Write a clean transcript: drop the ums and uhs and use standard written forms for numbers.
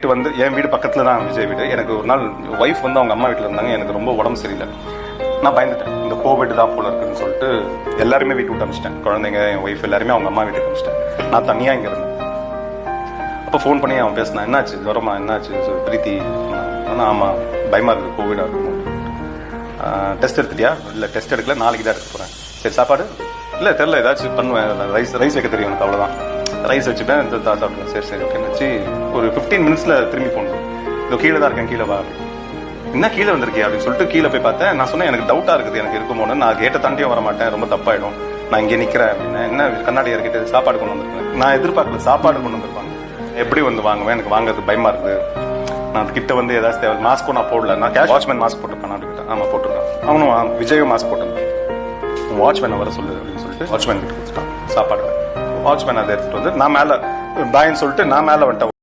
வந்து என் வீடு பக்கத்துல தான் விஜய் வீடு. எனக்கு ஒரு நாள் ஒய்ஃப் வந்து அவங்க அம்மா வீட்டில் இருந்தாங்க. எனக்கு ரொம்ப உடம்பு சரியில்லை. நான் பயந்துட்டேன், இந்த கோவிட் தான் போல இருக்குன்னு சொல்லிட்டு எல்லாருமே வீட்டு விட்டு அமிச்சிட்டேன். குழந்தைங்க, என் ஒய்ஃப் எல்லாருமே அவங்க அம்மா வீட்டுக்கு அமிச்சிட்டேன். நான் தனியாக இங்கே இருந்தேன். அப்போ ஃபோன் பண்ணி அவன் பேசினான், என்னாச்சு ஜுரமா, என்னாச்சு பிரீத்தி? ஆனால் ஆமாம், பயமாக இருக்குது, கோவிடாக இருக்கும். டெஸ்ட் எடுத்துட்டியா? இல்லை டெஸ்ட் எடுக்கல, நாளைக்கு தான் எடுக்க போகிறேன். சரி, சாப்பாடு? இல்லை தெரில, ஏதாச்சும் பண்ணுவேன், ரைஸ் வைக்க தெரியும் எனக்கு, அவ்வளோதான். ரைஸ் வச்சுப்பேன், சாப்பிடுவேன். சரி சரி ஓகேன்னு வச்சு ஒரு 15 மினிட்ஸில் திரும்பி போனோம். இதோ கீழே தான் இருக்கேன், கீழே வா. என்ன கீழே வந்திருக்கே அப்படின்னு சொல்லிட்டு கீழே போய் பார்த்தேன். நான் சொன்னேன், எனக்கு டவுட்டாக இருக்குது, எனக்கு இருக்குமோன்னு. நான் கேட்டை தாண்டியும் வர மாட்டேன், ரொம்ப தப்பாயிடும், நான் இங்கே நிற்கிறேன் அப்படின்னு. என்ன கண்ணாடி இறக்கிட்டு சாப்பாடு கொண்டு வந்திருக்கேன். நான் எதிர்பார்க்கல சாப்பாடு கொண்டு வந்திருப்பாங்க. எப்படி வந்து வாங்குவேன், எனக்கு வாங்குறது பயமா இருக்குது. நான் கிட்ட வந்து ஏதாச்சும் தேவை, மாஸ்க்கும் நான் போடல. நான் வாட்ச்மேன் மாஸ்க் போட்டிருப்பேன். நான் கிட்ட ஆமாம் போட்டிருக்கேன். அவனும் விஜயும் மாஸ்க் போட்டிருந்தேன். வாட்ச்மேன் வர சொல்லு அப்படின்னு சொல்லிட்டு வாட்ச்மேன் கிட்ட கொடுத்துட்டான் சாப்பாடு. வாட்ச்மேன் அதை எடுத்துட்டு வந்து நான் மேலே பாயின்னு சொல்லிட்டு நான் மேலே வந்துட்டேன்.